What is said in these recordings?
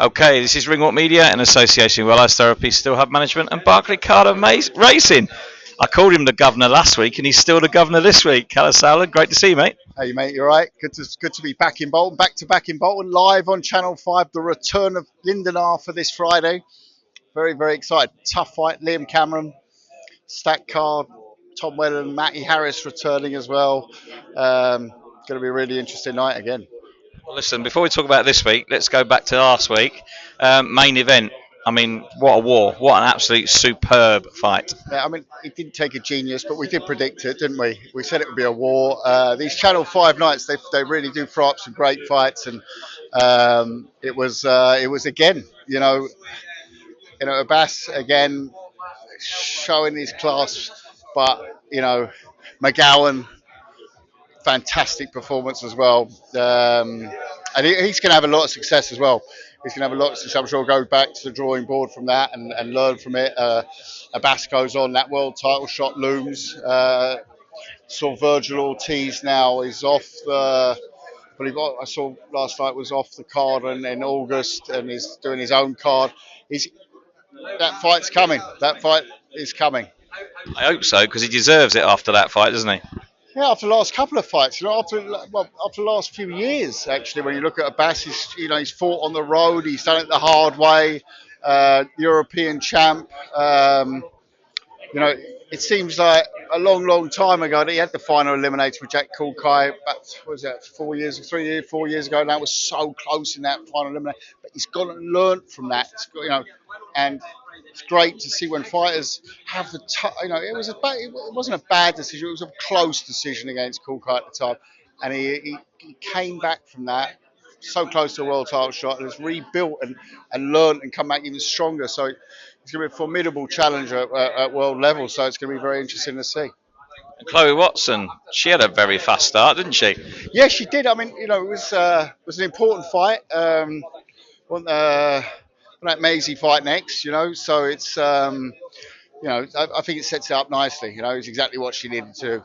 Okay, this is Ringwalk Media in association with Wellness Therapy, Still Hub Management, and Barclay Carter Racing. I called him the governor last week, and he's still the governor this week. Kalle Sauerland, great to see you, mate. Hey mate, you're right. Good to be back in Bolton, back to back in Bolton, live on Channel 5. The return of Lyndon Arthur this Friday. Very, very excited. Tough fight. Liam Cameron, stacked card. Tom Whelan, Matty Harris returning as well. Going to be a really interesting night again. Well, listen, before we talk about this week, let's go back to last week. Main event. I mean, what a war. What an absolute superb fight. Yeah, I mean, it didn't take a genius, but we did predict it, didn't we? We said it would be a war. These Channel 5 nights, they really do throw up some great fights, and it was again, Abbas again showing his class, but McGowan, fantastic performance as well, and he's going to have a lot of success as well. He's going to have a lot of success. I'm sure he'll go back to the drawing board from that and learn from it. Abbas goes on, that world title shot looms. Saw Virgil Ortiz now is off the. I saw last night was off the card in August and is doing his own card. That fight's coming. That fight is coming. I hope so, because he deserves it after that fight, doesn't he? Yeah, after the last couple of fights, after the last few years, actually, when you look at Abbas, he's fought on the road, he's done it the hard way, European champ. It seems like a long, long time ago that he had the final eliminator with Jack Kulkai. But what was that, 4 years ago? And that was so close in that final eliminator. But he's got to learn from that. And it's great to see when fighters have the. It wasn't a bad decision. It was a close decision against Kulkai at the time, and he came back from that so close to a world title shot and has rebuilt and learned and come back even stronger. So he's going to be a formidable challenger at world level. So it's going to be very interesting to see. And Chloe Watson, she had a very fast start, didn't she? Yeah, she did. I mean, it was an important fight. That Maisie fight next, so it's, I think it sets it up nicely. It's exactly what she needed to do.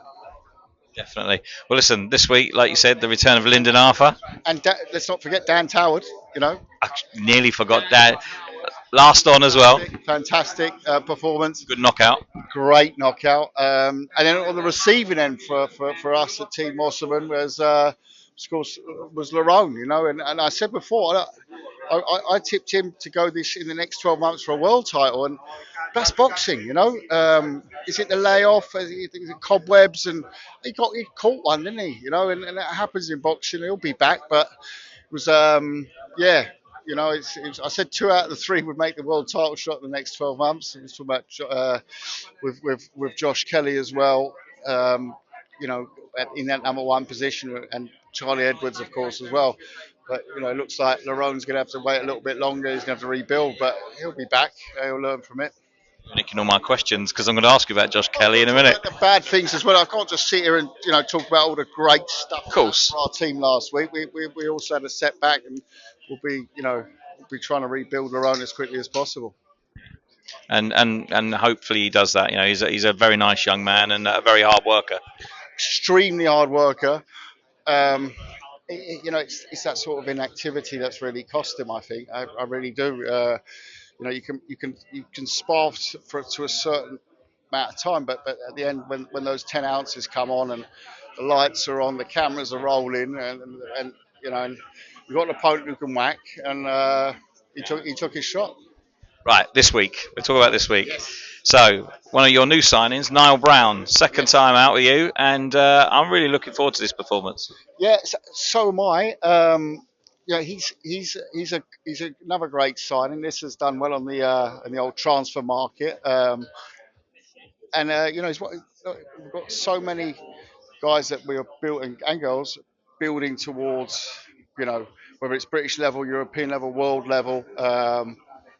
Definitely. Well, listen, this week, like you said, the return of Lyndon Arthur. And let's not forget Dan Toward, I nearly forgot that. Last on as well. Fantastic performance. Good knockout. Great knockout. And then on the receiving end for us at Team Mosselman was, of course, was Lerone, and I said before, I tipped him to go this in the next 12 months for a world title, and that's boxing, Is it the layoff? Is it cobwebs? And he caught one, didn't he? And that happens in boxing. He'll be back, but it was, I said 2 out of the 3 would make the world title shot in the next 12 months. It was talking about with Josh Kelly as well, in that number 1 position, and Charlie Edwards, of course, as well. But, it looks like Lerone's going to have to wait a little bit longer. He's going to have to rebuild, but he'll be back. He'll learn from it. You're nicking all my questions because I'm going to ask you about Josh Kelly in a minute. The bad things as well. I can't just sit here and talk about all the great stuff. Of course. For our team last week. We also had a setback, and we'll be trying to rebuild Lerone as quickly as possible. And hopefully he does that. He's a very nice young man and a very hard worker. Extremely hard worker. It's that sort of inactivity that's really cost him. I think I really do. You can spar to a certain amount of time, but at the end, when those 10 ounces come on and the lights are on, the cameras are rolling, and you've got an opponent who can whack, and he took his shot. Right, this week. We'll talk about this week. Yes. So, one of your new signings, Niall Brown, second time out with you, and I'm really looking forward to this performance. Yeah, so am I. He's another great signing. This has done well on the old transfer market, and we've got so many guys that we are building and girls building towards, whether it's British level, European level, world level.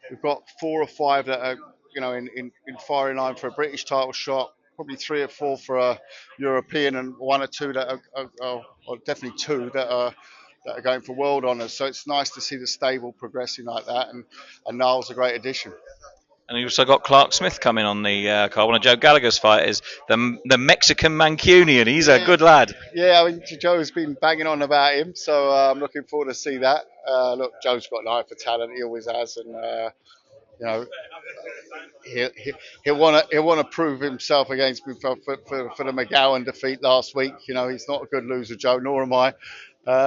We've got 4 or 5 that are, in firing line for a British title shot, probably 3 or 4 for a European, and 1 or 2 that are or definitely 2 that are going for world honours. So it's nice to see the stable progressing like that, and Niall's a great addition. And you also got Clark Smith coming on the card, one of Joe Gallagher's fighters, the Mexican Mancunian. He's a Yeah, good lad. yeah. I mean, Joe's been banging on about him, so I'm looking forward to see that. Look, Joe's got an eye for talent. He always has, and you know, he'll, he- he'll want to prove himself against me for the McGowan defeat last week. You know, he's not a good loser, Joe. Nor am I.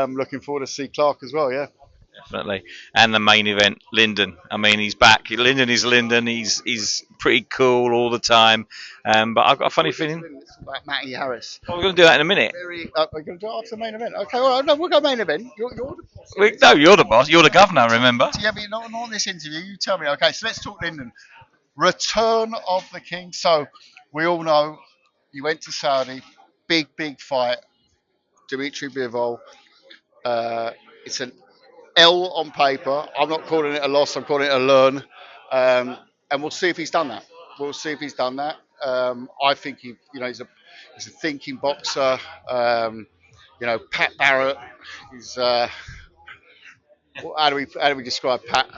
Looking forward to see Clark as well. Yeah. Definitely. And the main event, Lyndon. I mean, he's back. Lyndon is Lyndon. He's pretty cool all the time. But I've got a funny feeling. It's about Matty Harris. Well, we're going to do that in a minute. We're going to do it after the main event. Okay, all right, no, we'll go main event. You're the boss. No, you're the boss. You're the governor, remember? Yeah, but not on this interview. You tell me. Okay, so let's talk Lyndon. Return of the King. So we all know he went to Saudi. Big fight. Dimitri Bivol. It's an L on paper. I'm not calling it a loss. I'm calling it a learn. And we'll see if he's done that. We'll see if he's done that. I think he's a thinking boxer. Pat Barrett is. How do we describe Pat?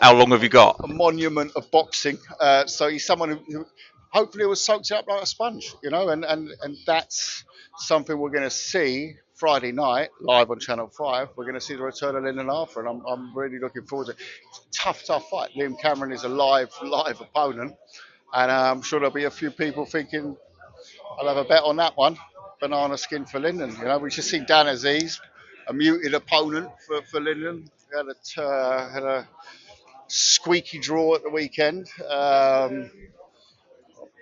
How long have you got? A monument of boxing. So he's someone who hopefully was soaked up like a sponge, and that's something we're going to see Friday night live on Channel 5. We're going to see the return of Lyndon Arthur, and I'm really looking forward to it. It's a tough fight. Liam Cameron is a live opponent, and I'm sure there'll be a few people thinking, I'll have a bet on that one. Banana skin for Lyndon. We just seen Dan Azeez, a muted opponent for Lyndon. Had a squeaky draw at the weekend.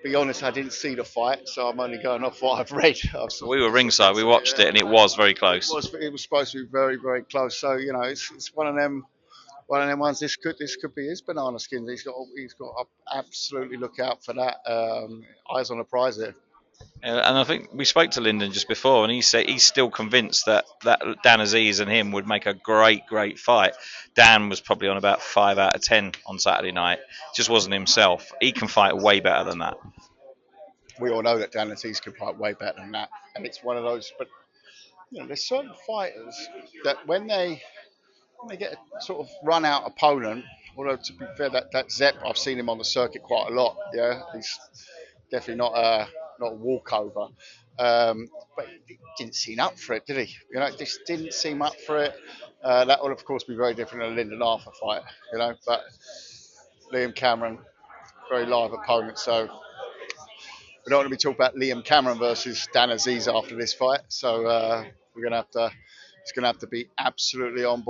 Be honest, I didn't see the fight, so I'm only going off what I've read. We were ringside. We watched it, and it was very close. It was supposed to be very, very close. So it's one of them ones. This could be his banana skin. He's got to absolutely look out for that. Eyes on the prize there. And I think we spoke to Lyndon just before, and he said he's still convinced that Dan Azeez and him would make a great fight. Dan was probably on about 5 out of 10 on Saturday night. Just wasn't himself. He can fight way better than that. We all know that Dan Azeez can fight way better than that, and it's one of those. But there's certain fighters that when they get a sort of run out opponent. Although to be fair, that Zep, I've seen him on the circuit quite a lot. Yeah, he's definitely not a walkover. But he didn't seem up for it, did he? Just didn't seem up for it. That will of course be very different than a Lyndon Arthur fight. But Liam Cameron, very live opponent. So we don't want to be talking about Liam Cameron versus Dan Azeez after this fight. So we're gonna have to. It's gonna have to be absolutely on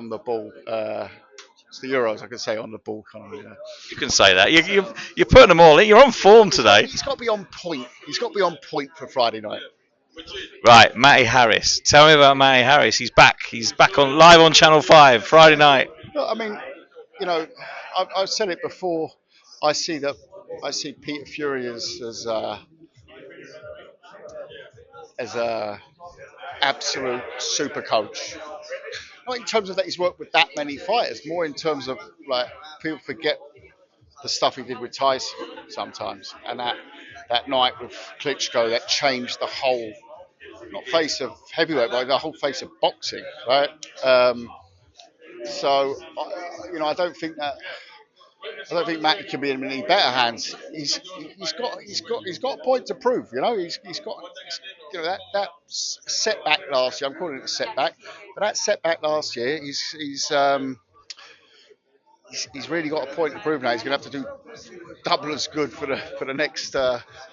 the ball. It's the Euros, I can say on the ball, can't I? Yeah. You can say that. You're putting them all in. You're on form today. He's got to be on point. He's got to be on point for Friday night. Right, Matty Harris. Tell me about Matty Harris. He's back. He's back on live on Channel 5 Friday night. Look, I mean, I've said it before. I see Peter Fury as a absolute super coach. Not in terms of that he's worked with that many fighters, more in terms of like people forget the stuff he did with Tyson sometimes, and that night with Klitschko that changed the whole not face of heavyweight, but the whole face of boxing, right? So I don't think Matt can be in any better hands. He's got a point to prove. He's got that setback last year. I'm calling it a setback, but that setback last year, he's really got a point to prove now. He's going to have to do double as good for the next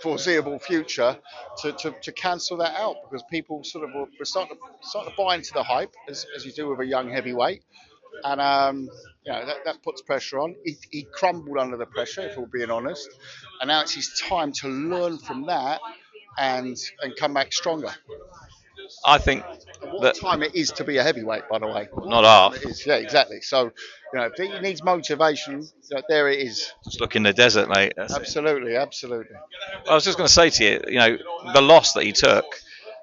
foreseeable future to cancel that out, because people sort of we're starting to buy into the hype as you do with a young heavyweight. And that puts pressure on. He crumbled under the pressure, if we're being honest. And now it's his time to learn from that and come back stronger. I think what time it is to be a heavyweight, by the way. Not half. It is, yeah, exactly. So, if he needs motivation, there it is. Just look in the desert, mate. Absolutely. I was just going to say to you, the loss that he took,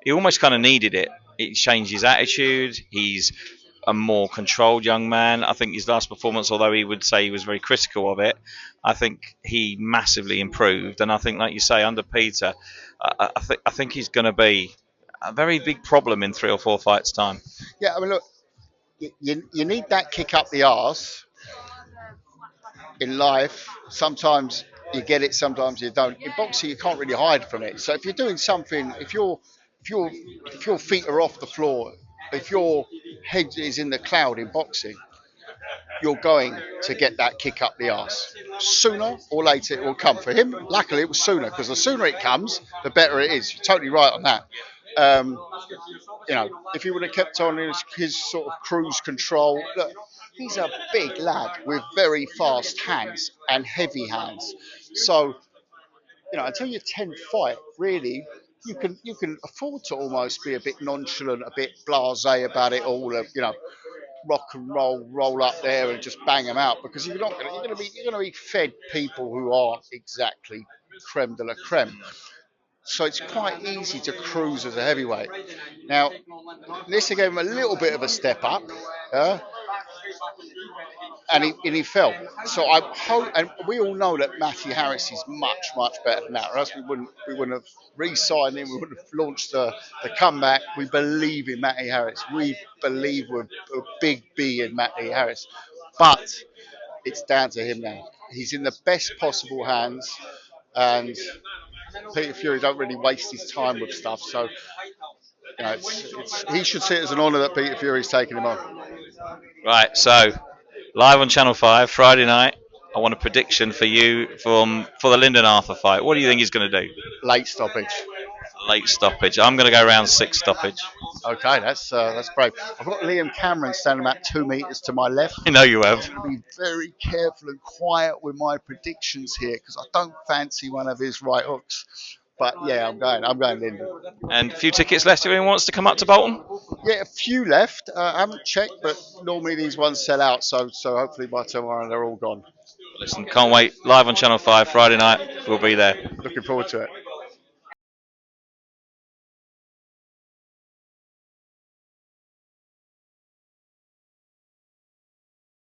he almost kind of needed it. It changed his attitude. He's a more controlled young man. I think his last performance, although he would say he was very critical of it, I think he massively improved. And I think, like you say, under Peter, I think he's going to be a very big problem in 3 or 4 fights' time. Yeah, I mean, look, you need that kick up the arse, in life, sometimes you get it, sometimes you don't. In boxing, you can't really hide from it. So if you're doing something, if your feet are off the floor, if your head is in the cloud in boxing, you're going to get that kick up the arse. Sooner or later, it will come. For him, luckily, it was sooner, because the sooner it comes, the better it is. You're totally right on that. Um, if he would have kept on his sort of cruise control, look, he's a big lad with very fast hands and heavy hands. So, until your 10th fight, really, you can afford to almost be a bit nonchalant, a bit blasé about it all. Rock and roll up there and just bang them out, because you're gonna be fed people who aren't exactly creme de la creme. So it's quite easy to cruise as a heavyweight. Now, this gave him a little bit of a step up, uh, and he fell. So I hope, and we all know that Matty Harris is much better than that. Or else we wouldn't have re-signed him. We wouldn't have launched the comeback. We believe in Matty Harris. We believe with a big B in Matty Harris. But it's down to him now. He's in the best possible hands, and Peter Fury don't really waste his time with stuff. So he should see it as an honour that Peter Fury's taking him on. Right, so live on Channel 5 Friday night. I want a prediction for you for the Lyndon Arthur fight. What do you think he's going to do? Late stoppage. Late stoppage. I'm going to go round 6 stoppage. Okay, that's brave. I've got Liam Cameron standing about 2 metres to my left. I know you have. I'm going to be very careful and quiet with my predictions here, because I don't fancy one of his right hooks. But yeah, I'm going Lyndon. And a few tickets left. If anyone wants to come up to Bolton? Yeah, a few left. I haven't checked, but normally these ones sell out. So hopefully by tomorrow they're all gone. Listen, can't wait. Live on Channel 5 Friday night. We'll be there. Looking forward to it.